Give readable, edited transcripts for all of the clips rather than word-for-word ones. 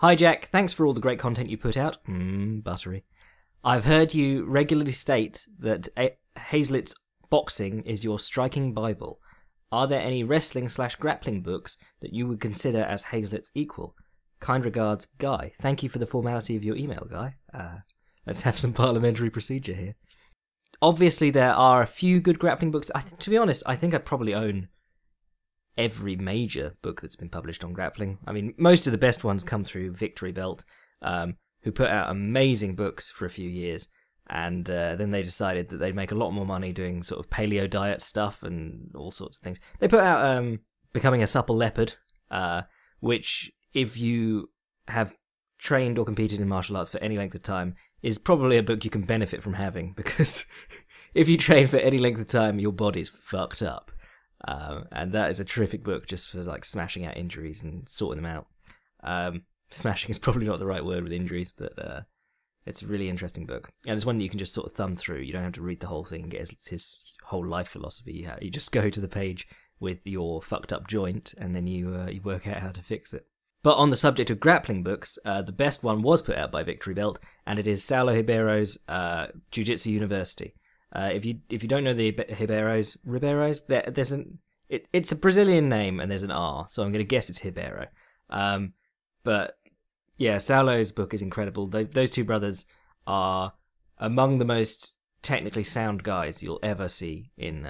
Hi Jack, thanks for all the great content you put out. Buttery. I've heard you regularly state that Hazlitt's boxing is your striking bible. Are there any wrestling/grappling books that you would consider as Hazlitt's equal? Kind regards, Guy. Thank you for the formality of your email, Guy. Let's have some parliamentary procedure here. Obviously, there are a few good grappling books. To be honest, I think I probably own every major book that's been published on grappling. I mean, most of the best ones come through Victory Belt, who put out amazing books for a few years, and then they decided that they'd make a lot more money doing sort of paleo diet stuff and all sorts of things. They put out Becoming a Supple Leopard, which, if you have trained or competed in martial arts for any length of time, is probably a book you can benefit from having, because if you train for any length of time, your body's fucked up. And that is a terrific book just for like smashing out injuries and sorting them out. Smashing is probably not the right word with injuries, but it's a really interesting book. And it's one that you can just sort of thumb through. You don't have to read the whole thing and get his whole life philosophy. You just go to the page with your fucked up joint, and then you work out how to fix it. But on the subject of grappling books, the best one was put out by Victory Belt, and it is Saulo Ribeiro's JiuJitsu University. If you don't know the Ribeiros, it's a Brazilian name and there's an R, so I'm going to guess it's Ribeiro. But yeah, Saulo's book is incredible. Those two brothers are among the most technically sound guys you'll ever see in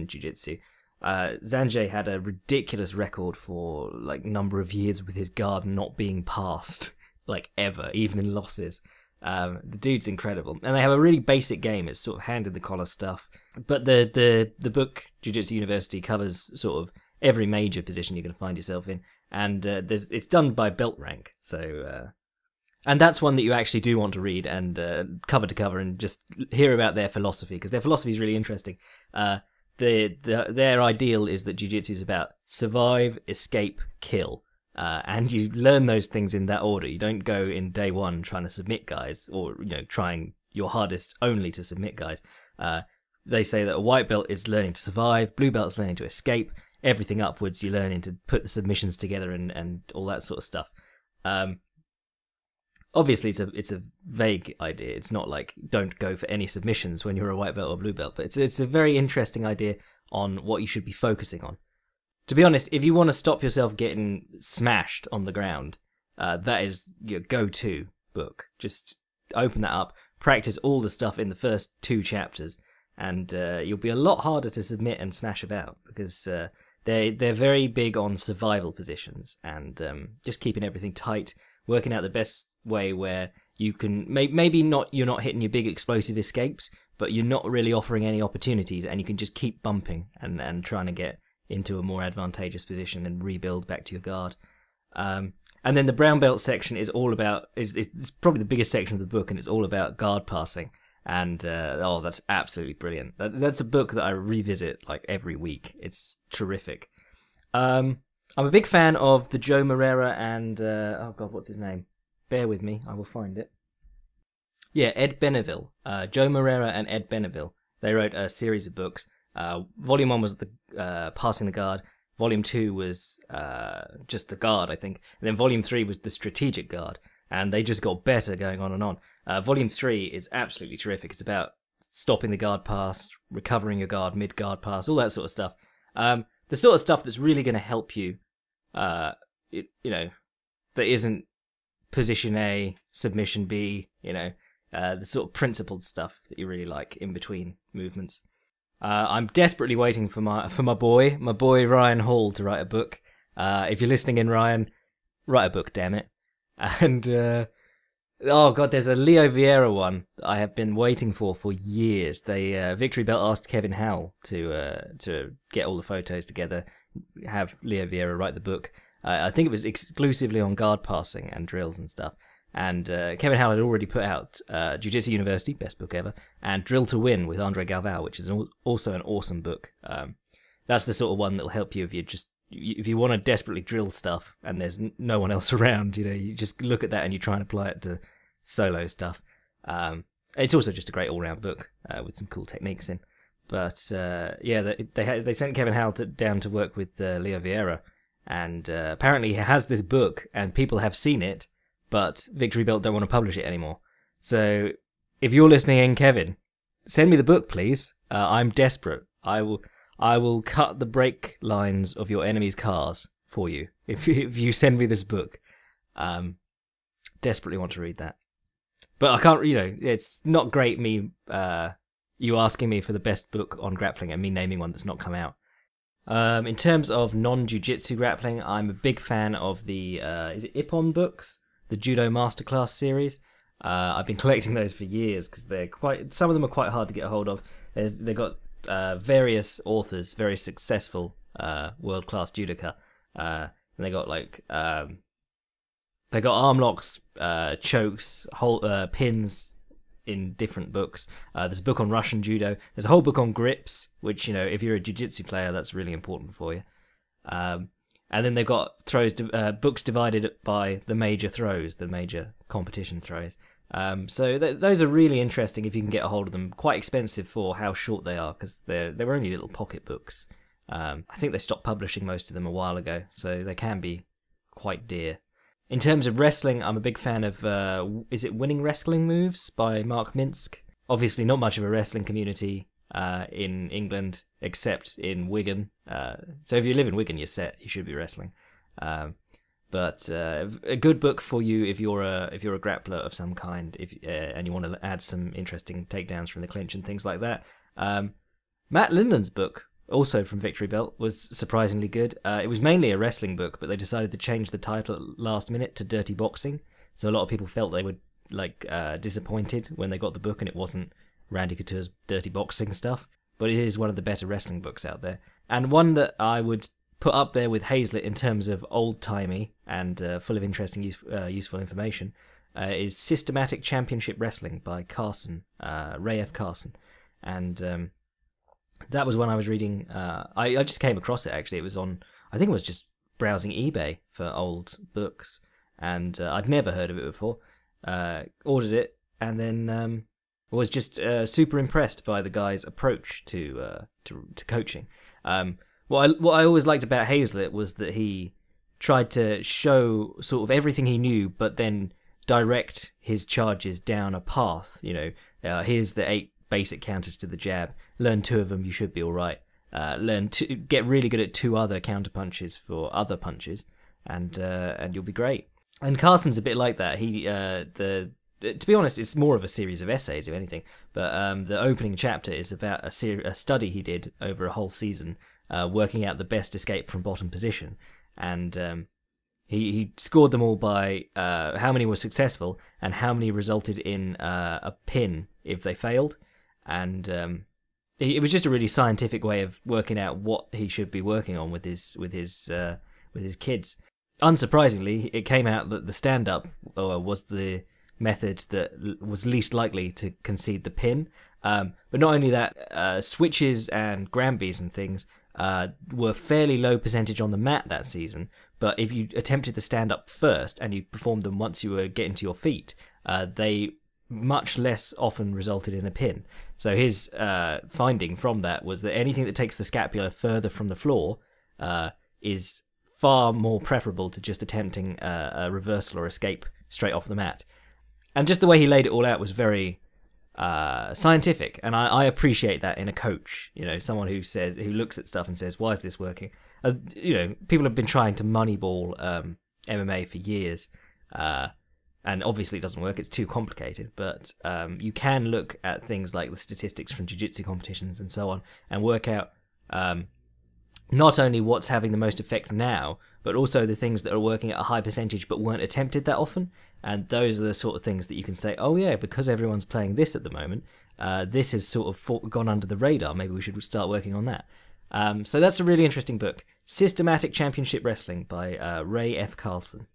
jiu-jitsu. Zanjay had a ridiculous record for like number of years with his guard not being passed, like ever, even in losses. The dude's incredible, and they have a really basic game. It's sort of hand in the collar stuff, but the book JiuJitsu University covers sort of every major position you're going to find yourself in, and it's done by belt rank. So, and that's one that you actually do want to read and cover to cover and just hear about their philosophy, because their philosophy is really interesting. Their ideal is that jiu-jitsu is about survive, escape, kill. And you learn those things in that order. You don't go in day one trying to submit guys, or trying your hardest only to submit guys. They say that a white belt is learning to survive, blue belt is learning to escape. Everything upwards, you're learning to put the submissions together and all that sort of stuff. Obviously, it's a vague idea. It's not like don't go for any submissions when you're a white belt or blue belt, but it's a very interesting idea on what you should be focusing on. To be honest, if you want to stop yourself getting smashed on the ground, that is your go-to book. Just open that up, practice all the stuff in the first 2 chapters, and you'll be a lot harder to submit and smash about, because they're very big on survival positions and just keeping everything tight, working out the best way where you can you're not hitting your big explosive escapes, but you're not really offering any opportunities, and you can just keep bumping and trying to get into a more advantageous position and rebuild back to your guard. And then the brown belt section is all about, it's probably the biggest section of the book, and it's all about guard passing. And that's absolutely brilliant. That's a book that I revisit like every week. It's terrific. I'm a big fan of the Joe Moreira and oh god, what's his name? Bear with me, I will find it. Yeah, Ed Beneville. Joe Moreira and Ed Beneville. They wrote a series of books. Volume 1 was the Passing the Guard. Volume 2 was just the Guard, I think. And then Volume 3 was the Strategic Guard. And they just got better going on and on. Volume 3 is absolutely terrific. It's about stopping the guard pass, recovering your guard mid-guard pass, all that sort of stuff. The sort of stuff that's really going to help you, that isn't position A, submission B, the sort of principled stuff that you really like in between movements. I'm desperately waiting for my boy Ryan Hall to write a book. If you're listening in, Ryan, write a book, damn it. And oh god, there's a Leo Vieira one that I have been waiting for years. They Victory Belt asked Kevin Howell to get all the photos together, have Leo Vieira write the book. I think it was exclusively on guard passing and drills and stuff. And Kevin Howell had already put out JiuJitsu University, best book ever, and Drill to Win with Andre Galvao, which is also an awesome book. That's the sort of one that'll help you if you want to desperately drill stuff and there's no one else around. You just look at that and you try and apply it to solo stuff. It's also just a great all-round book with some cool techniques in. But yeah, they sent Kevin Howell down to work with Leo Vieira, and apparently he has this book and people have seen it, but Victory Belt don't want to publish it anymore. So if you're listening in, Kevin, send me the book, please. I'm desperate. I will cut the brake lines of your enemy's cars for you if you send me this book. Desperately want to read that. But I can't, it's not great me you asking me for the best book on grappling and me naming one that's not come out. In terms of non-jiu-jitsu grappling, I'm a big fan of the is it Ippon books, the Judo Masterclass series. I've been collecting those for years because some of them are quite hard to get a hold of. They've got various authors, very successful world-class judoka, and they got they got arm locks, chokes, pins in different books. There's a book on Russian judo. There's a whole book on grips, which, if you're a jiu-jitsu player, that's really important for you. And then they've got books divided by the major throws, the major competition throws. So those are really interesting if you can get a hold of them. Quite expensive for how short they are, because they're only little pocket books. I think they stopped publishing most of them a while ago, so they can be quite dear. In terms of wrestling, I'm a big fan of, is it Winning Wrestling Moves by Mark Minsk? Obviously not much of a wrestling community in England, except in Wigan. So if you live in Wigan, you're set. You should be wrestling. But a good book for you if you're a grappler of some kind, and you want to add some interesting takedowns from the clinch and things like that. Matt Linden's book, also from Victory Belt, was surprisingly good. It was mainly a wrestling book, but they decided to change the title last minute to Dirty Boxing. So a lot of people felt they were disappointed when they got the book and it wasn't Randy Couture's Dirty Boxing stuff. But it is one of the better wrestling books out there. And one that I would put up there with Hazlitt in terms of old-timey and full of interesting, useful information is Systematic Championship Wrestling by Ray F. Carson. And that was when I was reading. I just came across it, actually. It was on, I think it was just browsing eBay for old books, and I'd never heard of it before. Ordered it, and then was just super impressed by the guy's approach to coaching. What I always liked about Hazlitt was that he tried to show sort of everything he knew, but then direct his charges down a path. Here's the 8 basic counters to the jab. Learn 2 of them, you should be all right. Get really good at 2 other counter punches for other punches, and you'll be great. And Carson's a bit like that. To be honest, it's more of a series of essays, if anything. But the opening chapter is about a study he did over a whole season, working out the best escape from bottom position, and he scored them all by how many were successful and how many resulted in a pin if they failed. And it was just a really scientific way of working out what he should be working on with his kids. Unsurprisingly, it came out that the stand-up was the method that was least likely to concede the pin. But not only that, switches and Granbys and things were fairly low percentage on the mat that season. But if you attempted the stand-up first and you performed them once you were getting to your feet, they much less often resulted in a pin. So his finding from that was that anything that takes the scapula further from the floor is far more preferable to just attempting a reversal or escape straight off the mat. And just the way he laid it all out was very scientific, and I appreciate that in a coach. Someone who looks at stuff and says, "Why is this working?" People have been trying to moneyball MMA for years, and obviously it doesn't work. It's too complicated. But you can look at things like the statistics from jiu-jitsu competitions and so on, and work out not only what's having the most effect now, but also the things that are working at a high percentage but weren't attempted that often. And those are the sort of things that you can say, oh yeah, because everyone's playing this at the moment, this has sort of gone under the radar. Maybe we should start working on that. So that's a really interesting book. Systematic Championship Wrestling by Ray F. Carlson.